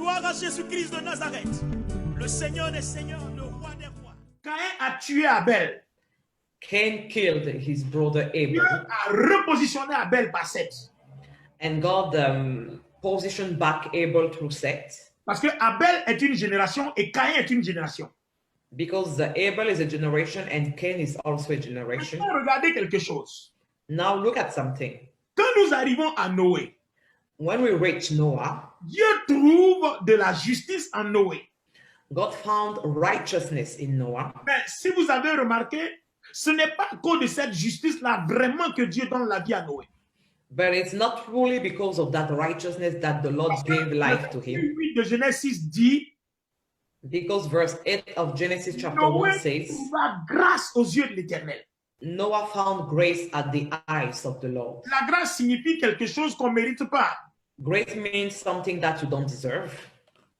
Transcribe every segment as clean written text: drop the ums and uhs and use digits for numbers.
Gloire à Jésus-Christ de Nazareth, le Seigneur des Seigneurs, le Roi des Rois. Caïn a tué Abel. Cain killed his brother Dieu Abel, a repositionné Abel par Seth. and God positioned back Abel through Seth, Parce que Abel est une génération et Caïn est une génération. because Abel is a generation and Cain is also a generation. Maintenant, regardez quelque chose. Now look at something. Quand nous arrivons à Noé, When we reach Noah, Dieu trouve de la justice en Noé. God found righteousness in Noah. Mais si vous avez remarqué, ce n'est pas à cause de cette justice-là vraiment que Dieu donne la vie à Noé. But it's not truly because of that righteousness that the Lord gave life to him. Le 8 de Genèse 6 dit, Because verse 8 of Genesis chapter Noé 1 says, trouva grâce aux yeux de l'Éternel. Noah found grace at the eyes of the Lord. La grâce signifie quelque chose qu'on ne mérite pas. Grace means something that you don't deserve.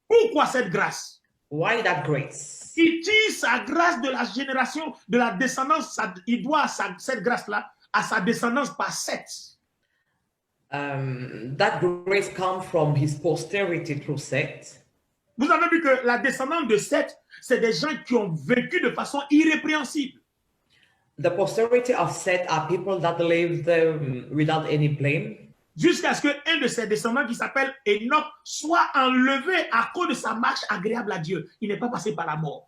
Pourquoi cette grâce? Why that grace? Il tire sa grâce de la génération, de la descendance, il doit cette grâce-là à sa descendance par Seth. That grace comes from his posterity through Seth. Vous avez vu que la descendance de Seth, c'est des gens qui ont vécu de façon irrépréhensible. The posterity of Seth are people that lived without any blame, Jusqu'à ce qu'un de ses descendants qui s'appelle Enoch soit enlevé à cause de sa marche agréable à Dieu. Il n'est pas passé par la mort.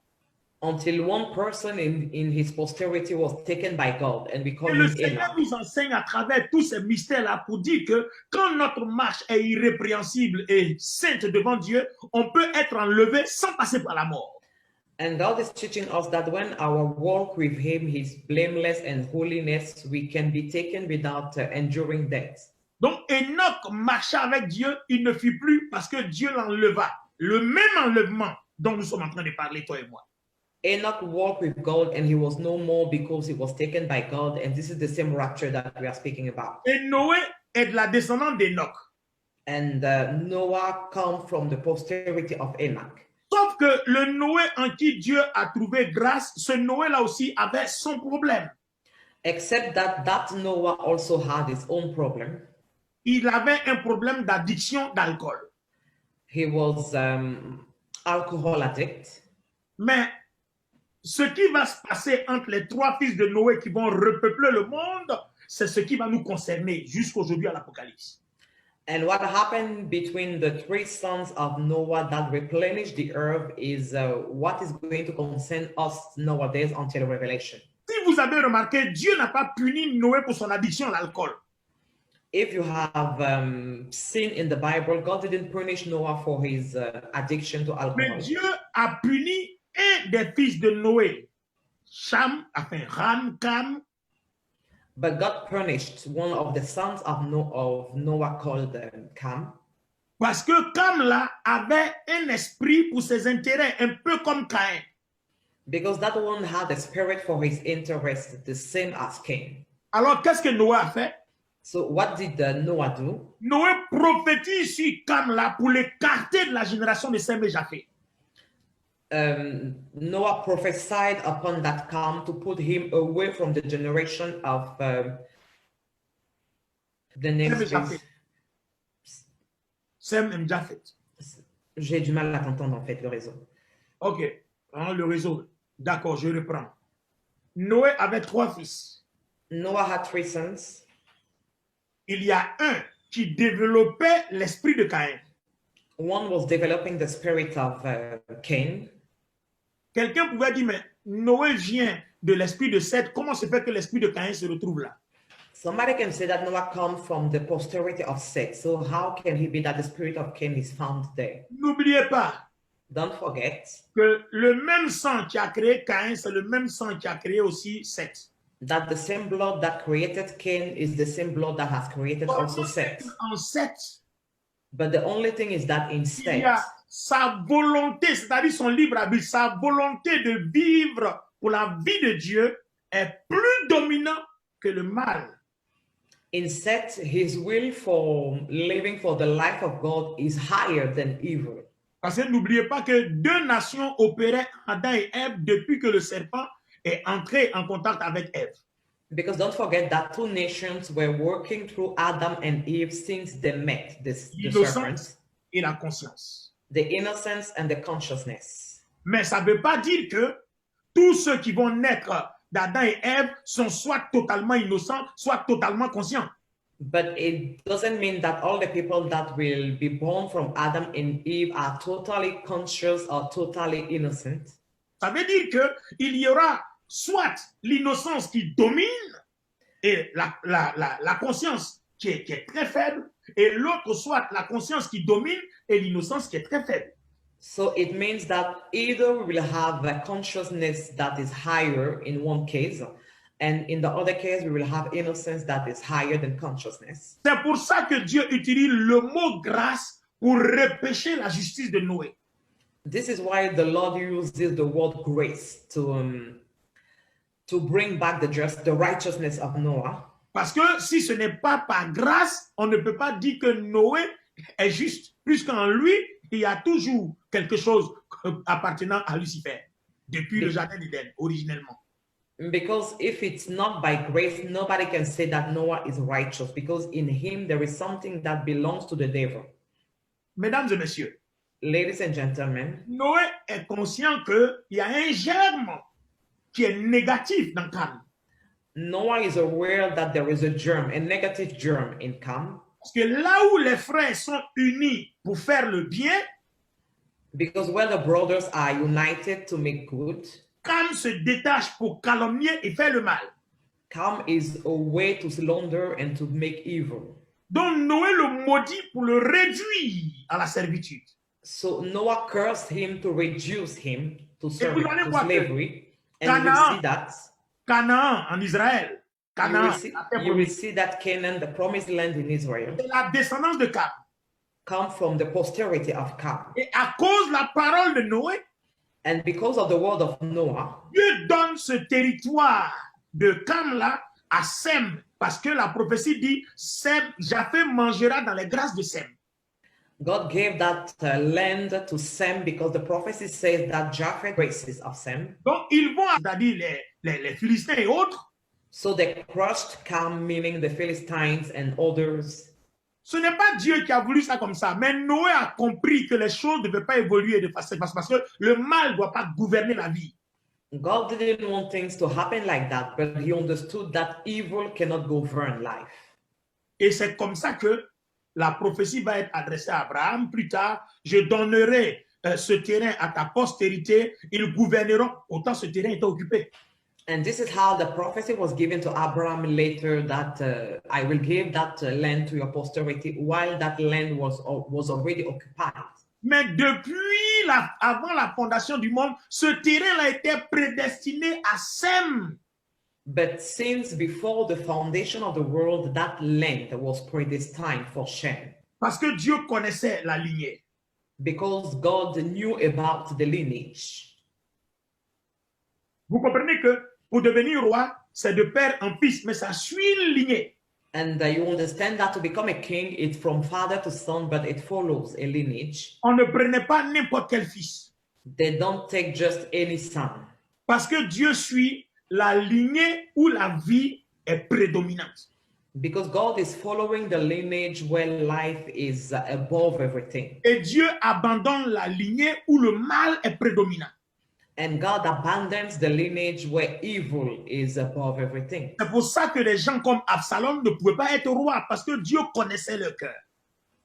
until one person in his posterity was taken by God, and we call Et le him Seigneur Enoch. nous enseigne à travers tous ces mystères-là pour dire que quand notre marche est irrépréhensible et sainte devant Dieu, on peut être enlevé sans passer par la mort. And God is teaching us that when our walk with him is blameless and holiness, we can be taken without enduring death. Donc Enoch marcha avec Dieu, il ne fut plus parce que Dieu l'enleva. Le même enlèvement dont nous sommes en train de parler, toi et moi. Enoch walked with God and he was no more because he was taken by God, and this is the same rapture that we are speaking about. Et Noé est de la descendante d'Enoch. And Noah comes from the posterity of Enoch. Sauf que le Noé en qui Dieu a trouvé grâce, ce Noé-là aussi avait son problème. Except that Noah also had his own problem. Il avait un problème d'addiction d'alcool. He was alcohol addict. Mais ce qui va se passer entre les trois fils de Noé qui vont repeupler le monde, c'est ce qui va nous concerner jusqu'aujourd'hui à l'Apocalypse. And what happened between the three sons of Noah that replenished the earth is what is going to concern us nowadays until Revelation. Si vous avez remarqué, Dieu n'a pas puni Noé pour son addiction à l'alcool. If you have seen in the Bible, God didn't punish Noah for his addiction to alcohol. Mais Dieu a puni un des fils de Noé, Ram, Cam, But God punished one of the sons of Noah called Cam. parce que Cam là avait un esprit pour ses intérêts, un peu comme Caïn. Because that one had a spirit for his interests, the same as Cain. Alors qu'est-ce que Noé a fait? So what did Noah do? Noé prophétise sur Cam là pour l'écarter de la génération de Sem et Japheth. Noah prophesied upon that Cam to put him away from the generation of the next. Sem et Japheth. J'ai du mal à t'entendre en fait, le réseau. Ok, le réseau. D'accord, je reprends. Noé avait trois fils. Noah had three sons. Il y a un qui développait l'esprit de Caïn. One was developing the spirit of Cain. Quelqu'un pouvait dire, mais Noé vient de l'esprit de Seth. Comment se fait que l'esprit de Caïn se retrouve là? Somebody can say that Noah comes from the posterity of Seth. So how can he be that the spirit of Cain is found there? N'oubliez pas Don't forget que le même sang qui a créé Caïn, c'est le même sang qui a créé aussi Seth. that the same blood that created Cain is the same blood that has created also Seth. En Seth, But the only thing is that in il y a Seth, sa volonté, c'est-à-dire son libre arbitre, sa volonté de vivre pour la vie de Dieu est plus dominant que le mal. in Seth, his will for living for the life of God is higher than evil. Parce que n'oubliez pas que deux nations opéraient Adam et Ève depuis que le serpent est entré en contact avec Ève. Because don't forget that two nations were working through Adam and Eve since they met the serpent. L'innocence et la conscience. the innocence and the consciousness. Mais ça ne veut pas dire que tous ceux qui vont naître d'Adam et Ève sont soit totalement innocents, soit totalement conscients. But it doesn't mean that all the people that will be born from Adam and Eve are totally conscious or totally innocent. Ça veut dire qu'il y aura soit l'innocence qui domine et la conscience qui est très faible, et l'autre soit la conscience qui domine et l'innocence qui est très faible. So it means that either we will have a consciousness that is higher in one case, and in the other case, we will have innocence that is higher than consciousness. C'est pour ça que Dieu utilise le mot grâce pour repêcher la justice de Noé. This is why the Lord uses the word grace to bring back the righteousness of Noah. Parce que si ce n'est pas par grâce, on ne peut pas dire que Noé est juste, puisqu'en lui, il y a toujours quelque chose appartenant à Lucifer, depuis le jardin d'Éden, originellement. Because if it's not by grace, nobody can say that Noah is righteous, because in him there is something that belongs to the devil. Mesdames et messieurs, Ladies and gentlemen, Noé est conscient qu'il y a un germe qui est négatif dans Cam. Noah is aware that there is a negative germ in Cam. Parce que là où les frères sont unis pour faire le bien, Because where the brothers are united to make good, Cam se détache pour calomnier et faire le mal. Cam is a way to slander and to make evil. Donc Noé le maudit pour le réduire à la servitude. So Noah cursed him to reduce him to vous allez voir que slavery. And you will see that. Canaan en Israël. Canaan, You will see that Canaan, the promised land in Israel, c'est la descendance de Cam. come from the posterity of Cam. Et à cause de la parole de Noé, And because of the word of Noah, Dieu donne ce territoire de Cam-là à Sem. Parce que la prophétie dit, Sem, Japheth mangera dans les grâces de Sem. God gave that land to Sem because the prophecy says that Japheth graces of Sem. Donc, ils vont, c'est-à-dire les Philistins et autres. So they crushed Cam, meaning the Philistines and others. Ce n'est pas Dieu qui a voulu ça comme ça, mais Noé a compris que les choses ne devaient pas évoluer de façon parce que le mal ne doit pas gouverner la vie. God didn't want things to happen like that, but he understood that evil cannot govern life. Et c'est comme ça que la prophétie va être adressée à Abraham plus tard. Je donnerai ce terrain à ta postérité, ils gouverneront. Autant ce terrain était occupé. And this is how the prophecy was given to Abraham later, that I will give that land to your posterity, while that land was already occupied. Mais depuis avant la fondation du monde, ce terrain-là était prédestiné à Sem. But since before the foundation of the world, that land was predestined for Shem. Parce que Dieu connaissait la lignée. Because God knew about the lineage. Vous comprenez que pour devenir roi, c'est de père en fils, mais ça suit une lignée. And you understand that to become a king, it's from father to son, but it follows a lineage. On ne prenait pas n'importe quel fils. They don't take just any son. Parce que Dieu suit la lignée où la vie est prédominante. Because God is following the lineage where life is above everything. Et Dieu abandonne la lignée où le mal est prédominant. And God abandons the lineage where evil is above everything. C'est pour ça que les gens comme Absalom ne pouvaient pas être rois, parce que Dieu connaissait leur cœur.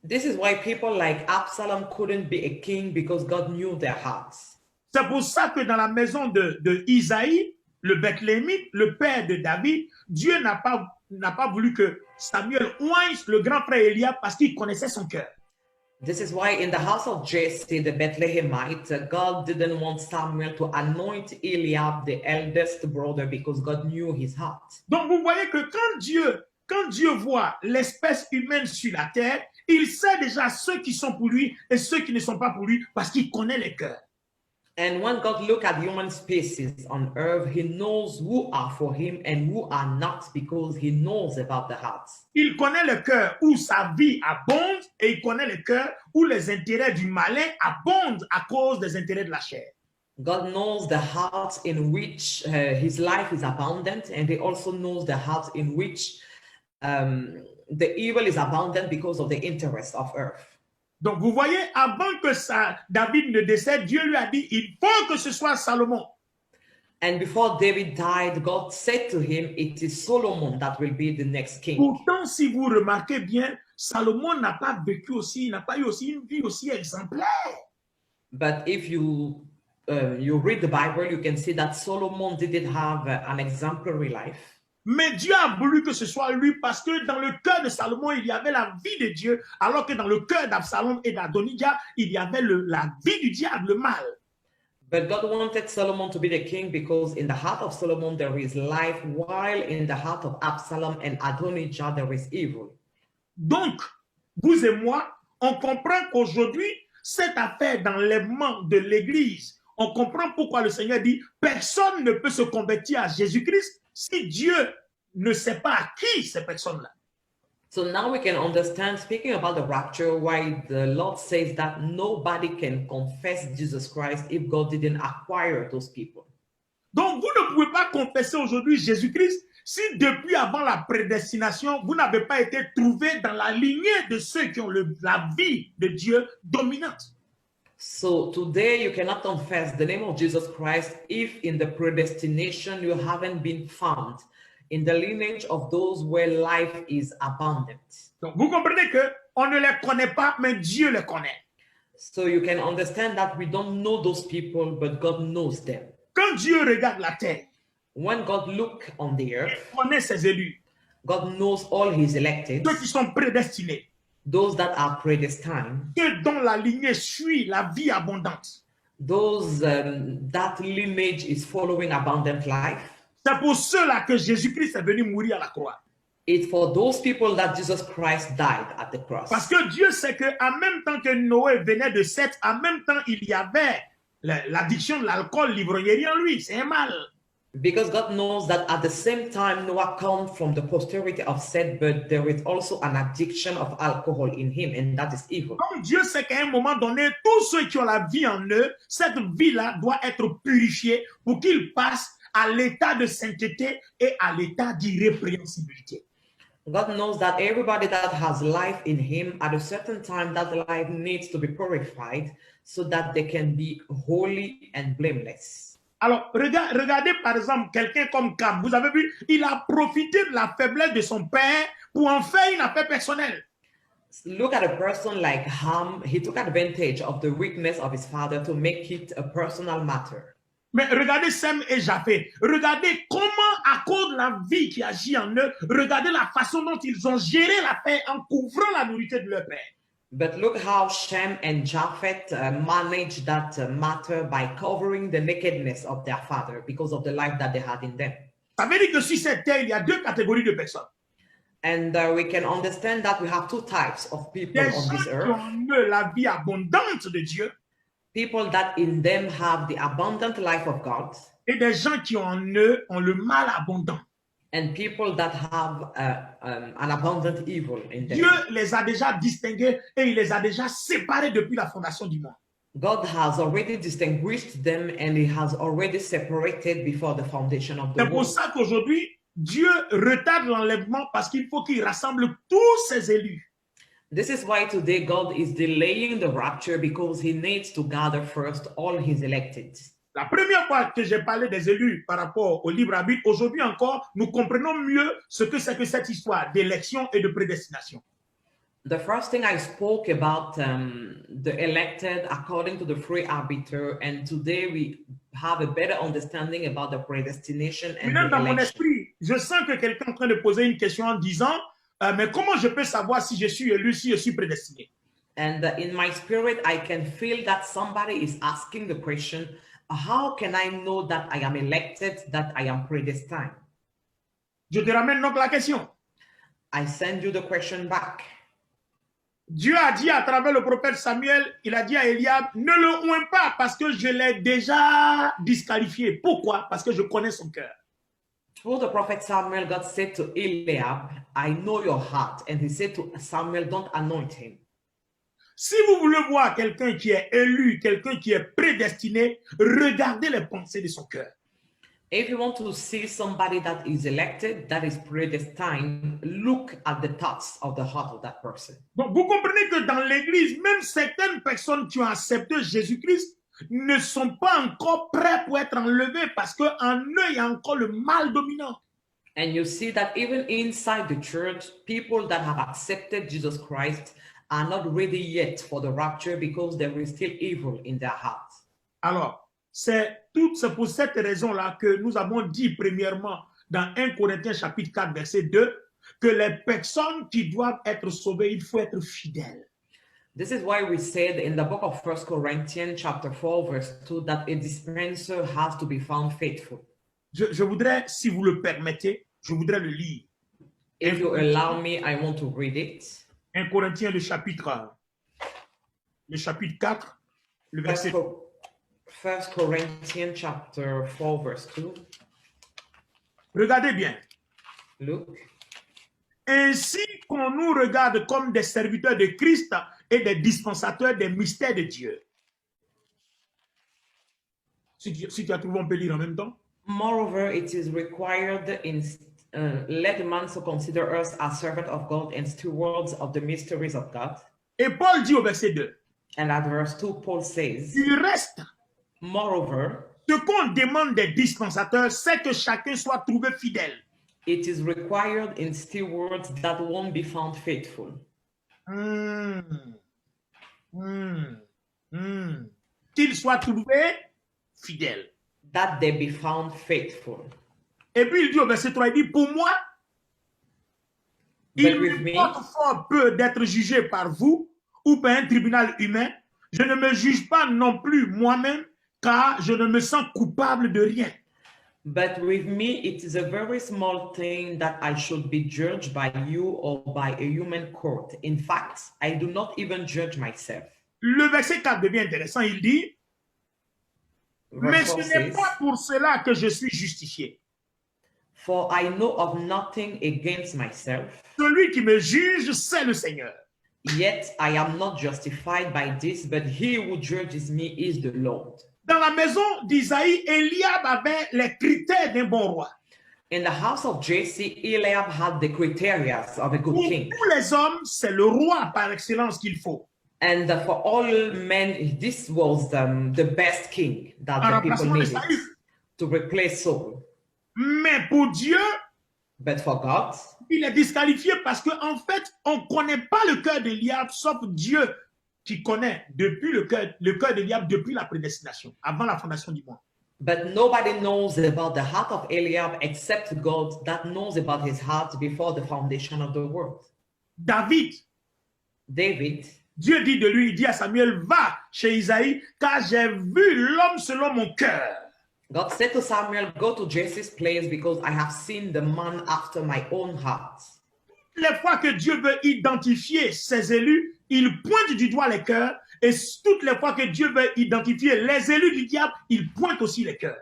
This is why people like Absalom couldn't be a king, because God knew their hearts. C'est pour ça que dans la maison de Isaïe, le Bethléemite, le père de David, Dieu n'a pas voulu que Samuel oigne le grand frère Eliab parce qu'il connaissait son cœur. This is why in the house of Jesse, the Bethlehemite, God didn't want Samuel to anoint Eliab, the eldest brother, because God knew his heart. Donc vous voyez que quand Dieu voit l'espèce humaine sur la terre, il sait déjà ceux qui sont pour lui et ceux qui ne sont pas pour lui parce qu'il connaît les cœurs. And when God looks at human species on earth, he knows who are for him and who are not, because he knows about the hearts. Il connaît le cœur où sa vie abonde et il connaît le cœur où les intérêts du malin abondent à cause des intérêts de la chair. God knows the hearts in which his life is abundant, and he also knows the hearts in which the evil is abundant because of the interest of earth. Donc, vous voyez, avant que David ne décède, Dieu lui a dit, il faut que ce soit Salomon. And before David died, God said to him, it is Solomon that will be the next king. Pourtant, si vous remarquez bien, Salomon n'a pas vécu aussi, n'a pas eu aussi une vie aussi exemplaire. But if you read the Bible, you can see that Solomon didn't have an exemplary life. Mais Dieu a voulu que ce soit lui parce que dans le cœur de Salomon, il y avait la vie de Dieu, alors que dans le cœur d'Absalom et d'Adonijah, il y avait la vie du diable, le mal. But God wanted Solomon to be the king because in the heart of Solomon there is life, while in the heart of Absalom and Adonijah there is evil. Donc, vous et moi, on comprend qu'aujourd'hui, cette affaire d'enlèvement de l'Église, on comprend pourquoi le Seigneur dit « Personne ne peut se convertir à Jésus-Christ si Dieu ne sait pas à qui ces personnes-là. » So now we can understand, speaking about the rapture, why the Lord says that nobody can confess Jesus Christ if God didn't acquire those people. Donc, vous ne pouvez pas confesser aujourd'hui Jésus-Christ si depuis avant la prédestination, vous n'avez pas été trouvé dans la lignée de ceux qui ont la vie de Dieu dominante. So today you cannot confess the name of Jesus Christ if in the predestination you haven't been found in the lineage of those where life is abundant. Donc, vous comprenez que on ne les connaît pas, mais Dieu les connaît. So you can understand that we don't know those people, but God knows them. Quand Dieu regarde la terre, When God looks on the il earth, connaît ses élus, God knows all his elected, ceux qui sont prédestinés, those that are predestined, ceux dont la lignée suit la vie abondante. those that lineage is following abundant life. C'est pour cela que Jésus-Christ est venu mourir à la croix. It's for those people that Jesus Christ died at the cross. Parce que Dieu sait qu'en même temps que Noé venait de Seth, en même temps il y avait l'addiction de l'alcool, l'ivrognerie en lui. C'est un mal. Because God knows that at the same time Noah comes from the posterity of Seth, but there is also an addiction of alcohol in him, and that is evil. Donc Dieu sait qu'à un moment donné, tous ceux qui ont la vie en eux, cette vie-là doit être purifiée pour qu'ils passent à l'état de sainteté et à l'état d'irrépréhensibilité. God knows that everybody that has life in him, at a certain time, that life needs to be purified so that they can be holy and blameless. Alors, regardez par exemple quelqu'un comme Cam. Vous avez vu, il a profité de la faiblesse de son père pour en faire une affaire personnelle. Look at a person like Ham. He took advantage of the weakness of his father to make it a personal matter. Mais regardez Sem et Japheth. Regardez comment, à cause de la vie qui agit en eux, regardez la façon dont ils ont géré l'affaire en couvrant la nourriture de leur père. But look how Shem and Japheth managed that matter by covering the nakedness of their father because of the life that they had in them. Ça veut dire que sur cette terre, il y a deux catégories de personnes. And we can understand that we have two types of people Des on gens this qui earth. ont en eux la vie abondante de Dieu People that in them have the abundant life of God, et des gens qui ont eux ont le mal abondant. and people that have an abundant evil in them. Dieu les a déjà distingués et il les a déjà séparés depuis la fondation du monde. God has already distinguished them and he has already separated before the foundation of the C'est pour world. ça qu'aujourd'hui, Dieu retarde l'enlèvement parce qu'il faut qu'il rassemble tous ses élus. This is why today God is delaying the rapture, because he needs to gather first all his elected. La première fois que j'ai parlé des élus par rapport au libre arbitre, aujourd'hui encore, nous comprenons mieux ce que c'est que cette histoire d'élection et de prédestination. The first thing I spoke about the elected according to the free arbiter, and today we have a better understanding about the predestination and Maintenant, the dans mon election. esprit, je sens que quelqu'un est en train de poser une question en disant mais comment je peux savoir si je suis élu, si je suis prédestiné? And in my spirit, I can feel that somebody is asking the question, how can I know that I am elected, that I am predestined? Je te ramène donc la question. I send you the question back. Dieu a dit à travers le prophète Samuel, il a dit à Eliab, ne le oins pas parce que je l'ai déjà disqualifié. Pourquoi? Parce que je connais son cœur. Through the prophet Samuel, God said to Eliab, I know your heart. And he said to Samuel, don't anoint him. Si vous voulez voir quelqu'un qui est élu, quelqu'un qui est prédestiné, regardez les pensées de son cœur. If you want to see somebody that is elected, that is predestined, look at the thoughts of the heart of that person. Donc, vous comprenez que dans l'église, même certaines personnes qui ont accepté Jésus-Christ ne sont pas encore prêts pour être enlevés parce qu'en eux, il y a encore le mal dominant. And you see that even inside the church, people that have accepted Jesus Christ are not ready yet for the rapture because there is still evil in their hearts. Alors, c'est pour cette raison-là que nous avons dit premièrement dans 1 Corinthiens chapitre 4, verset 2, que les personnes qui doivent être sauvées, il faut être fidèles. This is why we said in the book of 1 Corinthians chapter 4, verse 2, that a dispenser has to be found faithful. Je voudrais, si vous le permettez, je voudrais le lire. If you allow me, I want to read it. 1 Corinthiens, le chapitre 4, le verset 2. 1 Corinthians chapter 4, verse 2. Regardez bien. Look. Ainsi qu'on nous regarde comme des serviteurs de Christ et des dispensateurs des mystères de Dieu. Si tu as trouvé, on peut lire en même temps. Moreover, it is required in let man so consider us as servants of God and stewards of the mysteries of God. Et Paul dit au verset 2. And at verse 2, Paul says, Il reste. Moreover, ce qu'on demande des dispensateurs, c'est que chacun soit trouvé fidèle. It is required in stewards that won't be found faithful. Qu'il soit trouvé fidèle. That they be found faithful. Et puis il dit au verset 3, il dit, pour moi, il m'importe fort peu d'être jugé par vous ou par un tribunal humain. Je ne me juge pas non plus moi-même, car je ne me sens coupable de rien. But with me, it is a very small thing that I should be judged by you or by a human court. In fact, I do not even judge myself. Le verset 4 devient intéressant. Il dit, mais ce n'est pas pour cela que je suis justifié. For I know of nothing against myself. Celui qui me juge, c'est le Seigneur. Yet I am not justified by this, but he who judges me is the Lord. Dans la maison d'Isaïe, Eliab avait les critères d'un bon roi. In the house of Jesse, Eliab had the criteria of a good Pour king. tous les hommes, c'est le roi par excellence qu'il faut. And for all men, this was the best king that the people needed to replace Saul. Mais pour Dieu, but for God, il est disqualifié parce qu'en fait, on ne connaît pas le cœur d'Eliab, sauf Dieu qui connaît depuis le cœur d'Eliab depuis la prédestination, avant la fondation du monde. But nobody knows about the heart of Eliab except God that knows about his heart before the foundation of the world. David, Dieu dit de lui, il dit à Samuel, va chez Isaïe, car j'ai vu l'homme selon mon cœur. God said to Samuel, go to Jesse's place because I have seen the man after my own heart. Les fois que Dieu veut identifier ses élus, il pointe du doigt les cœurs, et toutes les fois que Dieu veut identifier les élus du diable, il pointe aussi les cœurs.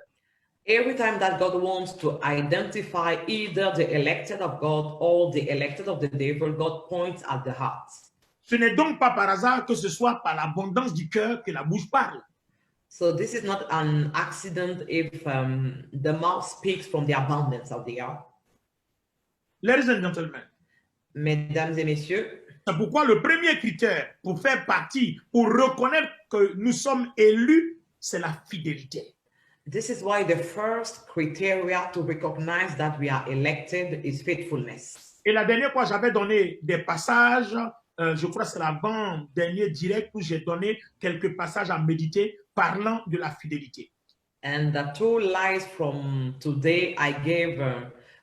Every time that God wants to identify either the elected of God or the elected of the devil, God points at the heart. Ce n'est donc pas par hasard que ce soit par l'abondance du cœur que la bouche parle. So this is not an accident if the mouth speaks from the abundance of the heart. Ladies and gentlemen, mesdames et messieurs, c'est pourquoi le premier critère pour faire partie, pour reconnaître que nous sommes élus, c'est la fidélité. This is why the first criteria to recognize that we are elected is faithfulness. Et la dernière fois, j'avais donné des passages, je crois que c'est l'avant-dernier direct où j'ai donné quelques passages à méditer parlant de la fidélité. And the two lies from today, I gave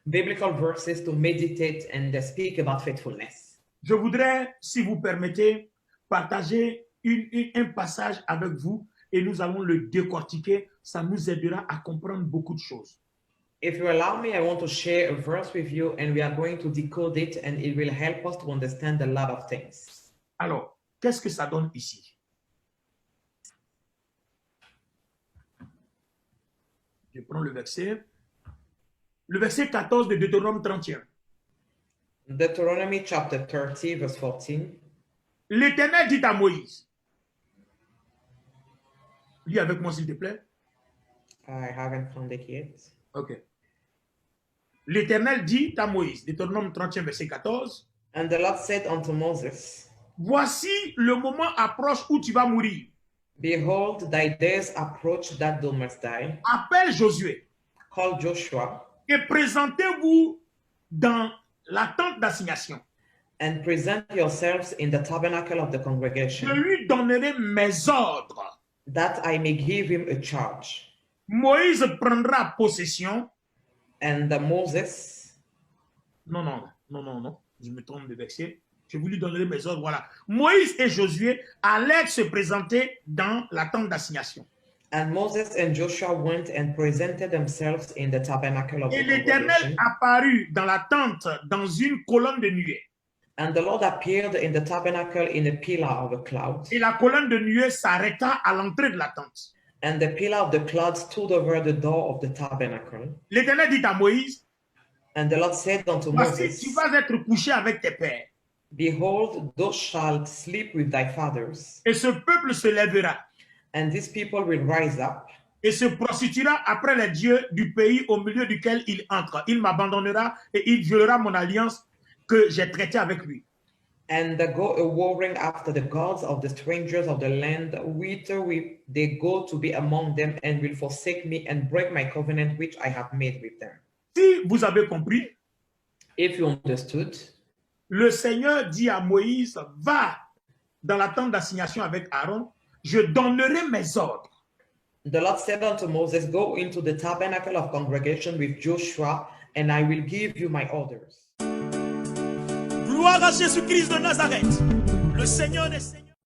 biblical verses to meditate and speak about faithfulness. Je voudrais, si vous permettez, partager un passage avec vous et nous allons le décortiquer. Ça nous aidera à comprendre beaucoup de choses. If you allow me, I want to share a verse with you and we are going to decode it and it will help us to understand a lot of things. Alors, qu'est-ce que ça donne ici? Je prends le verset 14 de Deutéronome 31. Deuteronomy chapter 30, verse 14. L'Éternel dit à Moïse, lis avec moi s'il te plaît. I haven't found it yet. Ok. L'Éternel dit à Moïse, Deutéronome 31, verset 14, And the Lord said unto Moses, voici le moment approche où tu vas mourir. Behold, thy days approach that thou must die. Appelle Josué Call Joshua et présentez-vous dans la tente d'assignation. and present yourselves in the tabernacle of the Je congregation, lui donnerai mes ordres. that I may give him a charge. Moïse prendra possession. And Moses, Non. Je me trompe de verset. Je vous lui donnerai mes ordres. Voilà. Moïse et Josué allaient se présenter dans la tente d'assignation. and Moses and Joshua went and presented themselves in the tabernacle of Et the l'Éternel congregation. apparut dans la tente dans une colonne de nuée. And the Lord appeared in the tabernacle in a pillar of a cloud. Et la colonne de nuée s'arrêta à l'entrée de la tente. And the pillar of the cloud stood over the door of the tabernacle. L'Éternel dit à Moïse, And the Lord said unto voici, Moses, tu vas être couché avec tes pères. Behold, thou shalt sleep with thy fathers, Et ce peuple se lèvera and these people will rise up et se prostituera après les dieux du pays au milieu duquel il entre. Il m'abandonnera et il violera mon alliance que j'ai traitée avec lui. and go a warring after the gods of the strangers of the land, whither they go to be among them, and will forsake me and break my covenant which I have made with them. Si vous avez compris, If you understood, le Seigneur dit à Moïse, va dans la tente d'assignation avec Aaron, je donnerai mes ordres. the Lord said unto Moses, Go into the tabernacle of congregation with Joshua, and I will give you my orders. Gloire à Jésus-Christ de Nazareth, le Seigneur des Seigneurs.